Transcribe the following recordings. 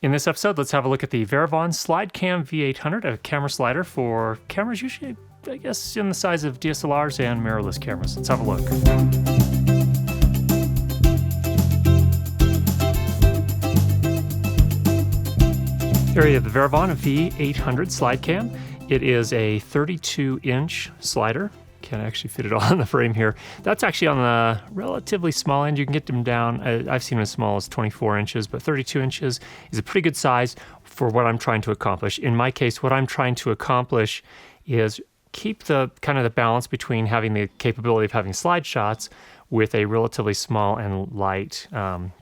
In this episode, let's have a look at the Varavon Slidecam V800, a camera slider for cameras usually, I guess, in the size of DSLRs and mirrorless cameras. Let's have a look. Here you have the Varavon V800 Slidecam. It is a 32-inch slider. Can't actually fit it all in the frame here. That's actually on the relatively small end. You can get them down, I've seen them as small as 24 inches, but 32 inches is a pretty good size for what I'm trying to accomplish. In my case, what I'm trying to accomplish is keep the kind of the balance between having the capability of having slide shots with a relatively small and light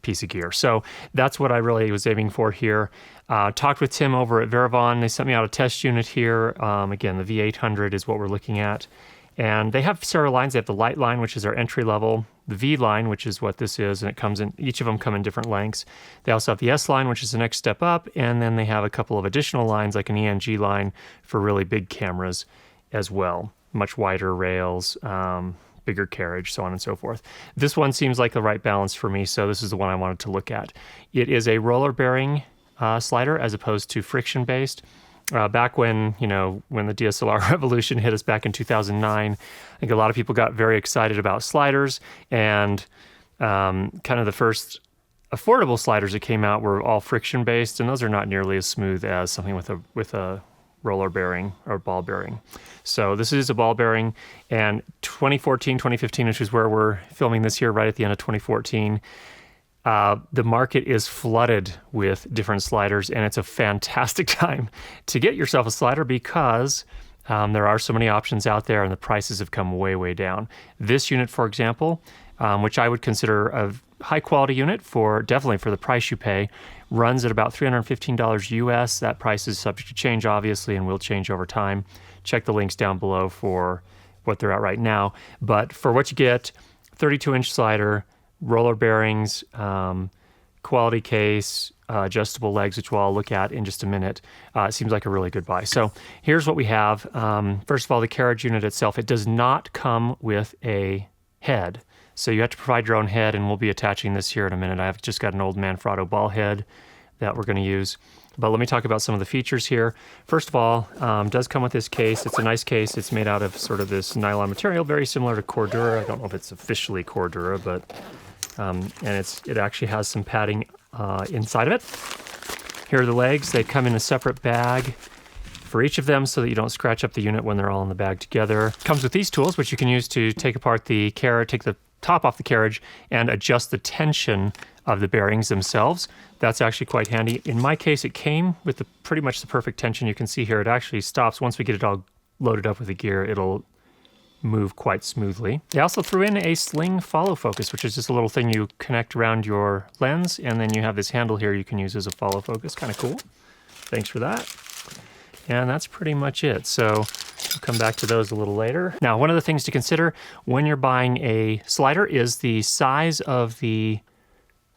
piece of gear. So that's what I really was aiming for here. Talked with Tim over at Varavon. They sent me out a test unit here. Again, the V800 is what we're looking at. And they have several lines. They have the light line, which is our entry level, the V line, which is what this is, and it comes in, each of them come in different lengths. They also have the S line, which is the next step up, and then they have a couple of additional lines, like an ENG line for really big cameras as well. Much wider rails, bigger carriage, so on and so forth. This one seems like the right balance for me, so this is the one I wanted to look at. It is a roller bearing slider as opposed to friction based. Back when the DSLR revolution hit us back in 2009, I think a lot of people got very excited about sliders, and kind of the first affordable sliders that came out were all friction based, and those are not nearly as smooth as something with a roller bearing or ball bearing. So this is a ball bearing, and 2014, 2015, which is where we're filming this here, right at the end of 2014, the market is flooded with different sliders, and it's a fantastic time to get yourself a slider because there are so many options out there and the prices have come way, way down. This unit, for example, which I would consider a high quality unit definitely for the price you pay, runs at about $315 US. That price is subject to change, obviously, and will change over time. Check the links down below for what they're at right now. But for what you get, 32-inch slider, roller bearings, quality case, adjustable legs, which we'll look at in just a minute. It seems like a really good buy. So here's what we have. First of all, the Carriage unit itself, it does not come with a head. So you have to provide your own head, and we'll be attaching this here in a minute. I've just got an old Manfrotto ball head that we're going to use. But let me talk about some of the features here. First of all, it does come with this case. It's a nice case. It's made out of sort of this nylon material, very similar to Cordura. I don't know if it's officially Cordura, but and it actually has some padding inside of it. Here are the legs. They come in a separate bag for each of them so that you don't scratch up the unit when they're all in the bag together. Comes with these tools, which you can use to take apart the carriage, take the top off the carriage, and adjust the tension of the bearings themselves. That's actually quite handy. In my case, it came with pretty much the perfect tension. You can see here it actually stops. Once we get it all loaded up with the gear, it'll move quite smoothly. They also threw in a sling follow focus, which is just a little thing you connect around your lens, and then you have this handle here you can use as a follow focus. Kind of cool. Thanks for that. And that's pretty much it. So we'll come back to those a little later. Now, one of the things to consider when you're buying a slider is the size of the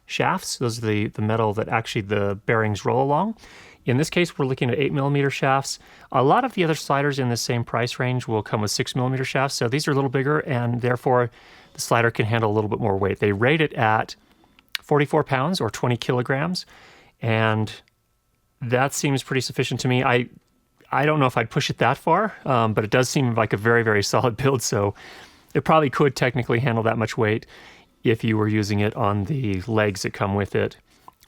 shafts. Those are the metal that actually the bearings roll along. In this case, we're looking at 8mm shafts. A lot of the other sliders in the same price range will come with 6mm shafts, so these are a little bigger, and therefore the slider can handle a little bit more weight. They rate it at 44 pounds or 20 kilograms, and that seems pretty sufficient to me. I don't know if I'd push it that far, but it does seem like a very, very solid build, so it probably could technically handle that much weight if you were using it on the legs that come with it.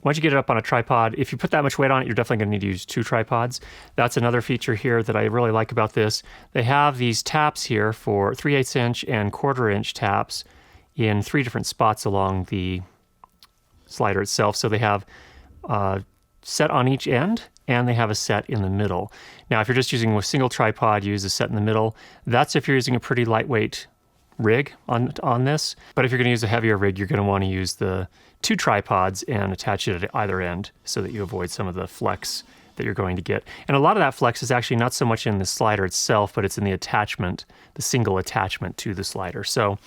Once you get it up on a tripod, if you put that much weight on it, you're definitely going to need to use 2 tripods. That's another feature here that I really like about this. They have these taps here for 3/8 inch and 1/4 inch taps in 3 different spots along the slider itself. So they have a set on each end, and they have a set in the middle. Now, if you're just using a single tripod, you use a set in the middle. That's if you're using a pretty lightweight rig on this. But if you're going to use a heavier rig, you're going to want to use the 2 tripods and attach it at either end so that you avoid some of the flex that you're going to get. And a lot of that flex is actually not so much in the slider itself, but it's in the attachment, the single attachment to the slider. So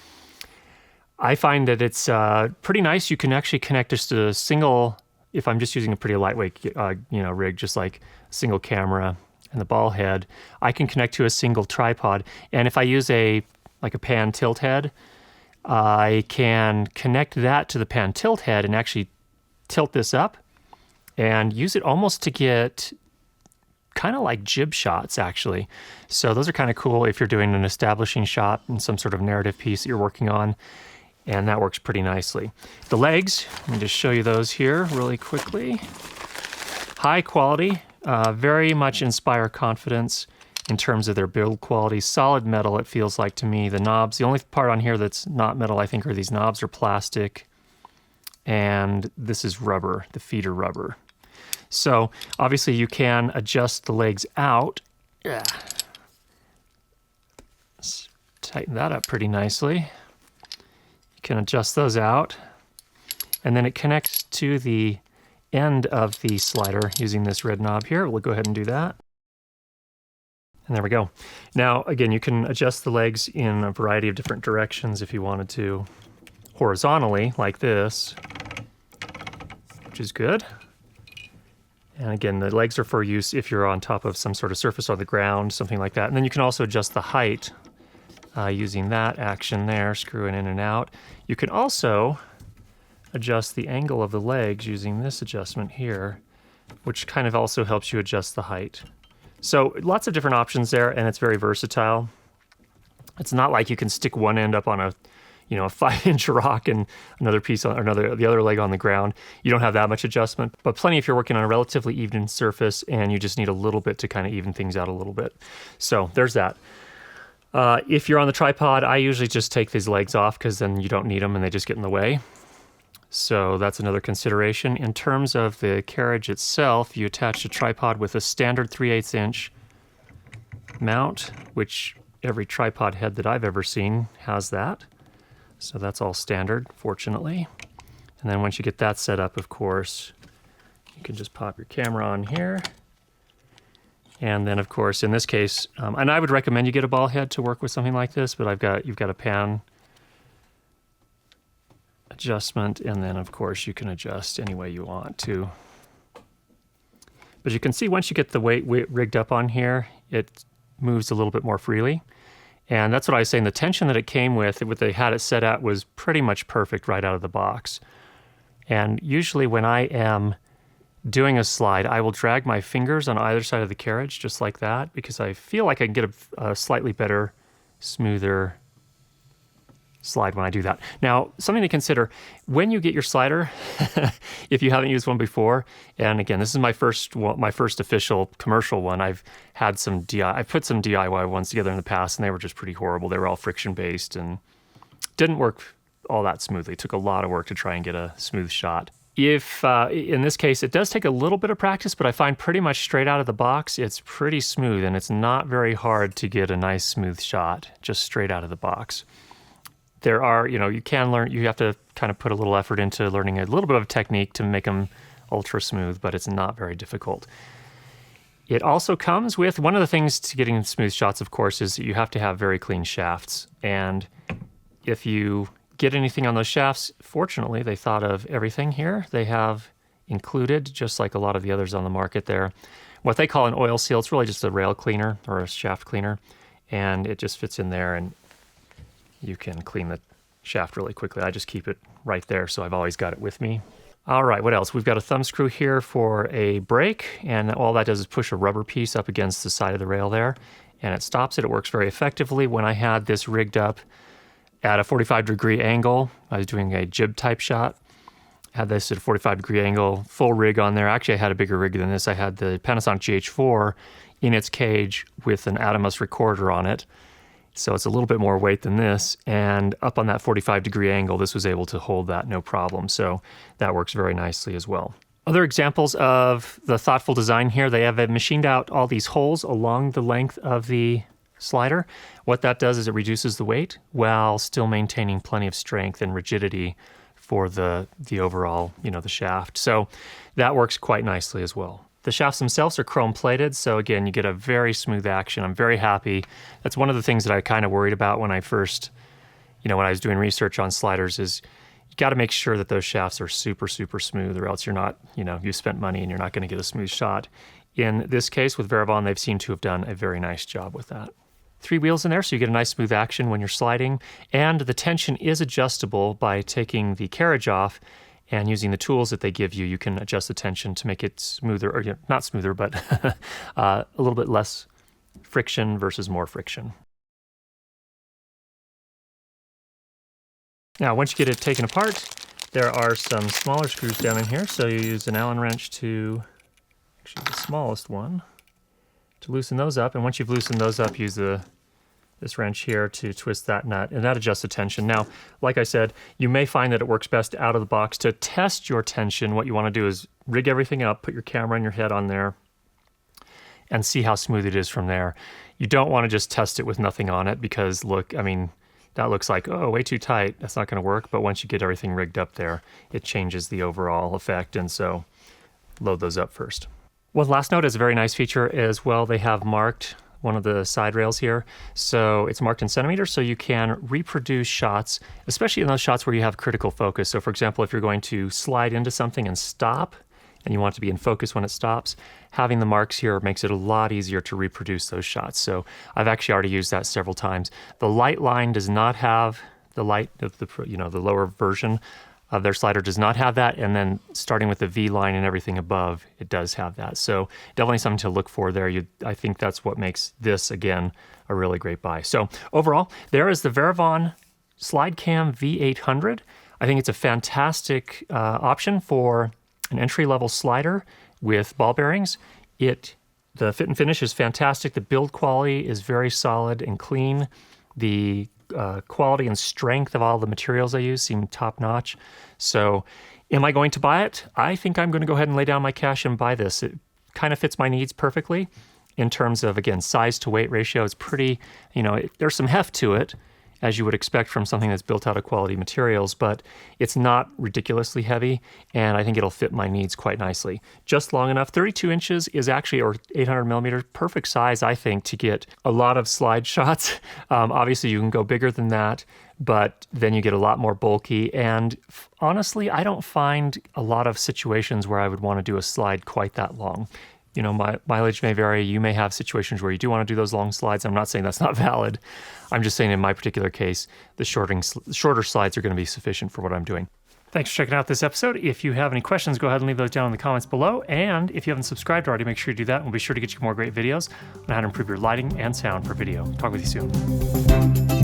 I find that it's pretty nice. You can actually connect just a single, if I'm just using a pretty lightweight rig, just like a single camera and the ball head, I can connect to a single tripod. And if I use a pan tilt head, I can connect that to the pan tilt head and actually tilt this up and use it almost to get kind of like jib shots, actually. So those are kind of cool if you're doing an establishing shot in some sort of narrative piece that you're working on, and that works pretty nicely. The legs, let me just show you those here really quickly. High quality, very much inspire confidence in terms of their build quality. Solid metal, it feels like to me. The knobs, the only part on here that's not metal, I think, are these knobs are plastic, and this is rubber, the feet are rubber. So obviously you can adjust the legs out. Yeah. Let's tighten that up pretty nicely. You can adjust those out, and then it connects to the end of the slider using this red knob here. We'll go ahead and do that. And there we go. Now, again, you can adjust the legs in a variety of different directions if you wanted to. Horizontally, like this, which is good. And again, the legs are for use if you're on top of some sort of surface on the ground, something like that. And then you can also adjust the height using that action there, screwing in and out. You can also adjust the angle of the legs using this adjustment here, which kind of also helps you adjust the height. So lots of different options there, and it's very versatile. It's not like you can stick one end up on a 5-inch rock and another piece on the other leg on the ground. You don't have that much adjustment, but plenty if you're working on a relatively even surface and you just need a little bit to kind of even things out a little bit. So there's that. If you're on the tripod, I usually just take these legs off because then you don't need them and they just get in the way. So that's another consideration. In terms of the carriage itself, you attach a tripod with a standard 3/8 inch mount, which every tripod head that I've ever seen has that. So that's all standard, fortunately. And then once you get that set up, of course, you can just pop your camera on here. And then, of course, in this case, and I would recommend you get a ball head to work with something like this, but you've got a pan adjustment, and then, of course, you can adjust any way you want to. But you can see once you get the weight rigged up on here, it moves a little bit more freely. And that's what I was saying. The tension that it came with, what they had it set at, was pretty much perfect right out of the box. And usually when I am doing a slide, I will drag my fingers on either side of the carriage, just like that, because I feel like I can get a slightly better, smoother slide when I do that. Now, something to consider, when you get your slider, if you haven't used one before, and again, this is my first official commercial one. I've put some DIY ones together in the past, and they were just pretty horrible. They were all friction based and didn't work all that smoothly. It took a lot of work to try and get a smooth shot. If in this case, it does take a little bit of practice, but I find pretty much straight out of the box, it's pretty smooth, and it's not very hard to get a nice smooth shot just straight out of the box. There are, you can learn, you have to kind of put a little effort into learning a little bit of technique to make them ultra smooth, but it's not very difficult. It also comes with, one of the things to getting smooth shots, of course, is that you have to have very clean shafts. And if you get anything on those shafts, fortunately, they thought of everything here. They have included, just like a lot of the others on the market there, what they call an oil seal. It's really just a rail cleaner or a shaft cleaner, and it just fits in there, and you can clean the shaft really quickly. I just keep it right there, so I've always got it with me. All right, what else? We've got a thumb screw here for a brake, and all that does is push a rubber piece up against the side of the rail there, and it stops it. It works very effectively. When I had this rigged up at a 45-degree angle, I was doing a jib type shot, had this at a 45-degree angle, full rig on there. Actually, I had a bigger rig than this. I had the Panasonic GH4 in its cage with an Atomos recorder on it. So it's a little bit more weight than this, and up on that 45-degree angle, this was able to hold that no problem. So that works very nicely as well. Other examples of the thoughtful design here, they have machined out all these holes along the length of the slider. What that does is it reduces the weight while still maintaining plenty of strength and rigidity for the overall, the shaft. So that works quite nicely as well. The shafts themselves are chrome plated, so again, you get a very smooth action. I'm very happy. That's one of the things that I kind of worried about when I first, when I was doing research on sliders, is you got to make sure that those shafts are super, super smooth, or else you're not, you spent money and you're not going to get a smooth shot. In this case with Varavon, they've seemed to have done a very nice job with that. 3 wheels in there, so you get a nice smooth action when you're sliding, and the tension is adjustable by taking the carriage off And using the tools that they give you, you can adjust the tension to make it smoother, or not smoother, but a little bit less friction versus more friction. Now, once you get it taken apart, there are some smaller screws down in here. So you use an Allen wrench to, actually the smallest one, to loosen those up. And once you've loosened those up, use this wrench here to twist that nut, and that adjusts the tension. Now, like I said, you may find that it works best out of the box. To test your tension, what you want to do is rig everything up, put your camera and your head on there, and see how smooth it is from there. You don't want to just test it with nothing on it, because look, I mean, that looks like, oh, way too tight. That's not going to work. But once you get everything rigged up there, it changes the overall effect. And so load those up first. One last note is a very nice feature as well. They have marked one of the side rails here. So it's marked in centimeters, so you can reproduce shots, especially in those shots where you have critical focus. So for example, if you're going to slide into something and stop, and you want to be in focus when it stops, having the marks here makes it a lot easier to reproduce those shots. So I've actually already used that several times. The light line does not have the light of the lower version of their slider does not have that, and then starting with the V line and everything above, it does have that. So definitely something to look for there. I think that's what makes this, again, a really great buy. So overall, there is the Varavon Slidecam V800. I think it's a fantastic option for an entry-level slider with ball bearings. The fit and finish is fantastic. The build quality is very solid and clean. The quality and strength of all the materials they use seem top-notch. So am I going to buy it? I think I'm going to go ahead and lay down my cash and buy this. It kind of fits my needs perfectly in terms of, again, size to weight ratio. It's pretty, there's some heft to it, as you would expect from something that's built out of quality materials, but it's not ridiculously heavy, and I think it'll fit my needs quite nicely. Just long enough. 32 inches is actually, or 800 millimeters, perfect size, I think, to get a lot of slide shots. Obviously, you can go bigger than that, but then you get a lot more bulky, and honestly, I don't find a lot of situations where I would want to do a slide quite that long. My mileage may vary. You may have situations where you do want to do those long slides. I'm not saying that's not valid. I'm just saying in my particular case, the shorter slides are going to be sufficient for what I'm doing. Thanks for checking out this episode. If you have any questions, go ahead and leave those down in the comments below. And if you haven't subscribed already, make sure you do that. And we'll be sure to get you more great videos on how to improve your lighting and sound for video. Talk with you soon.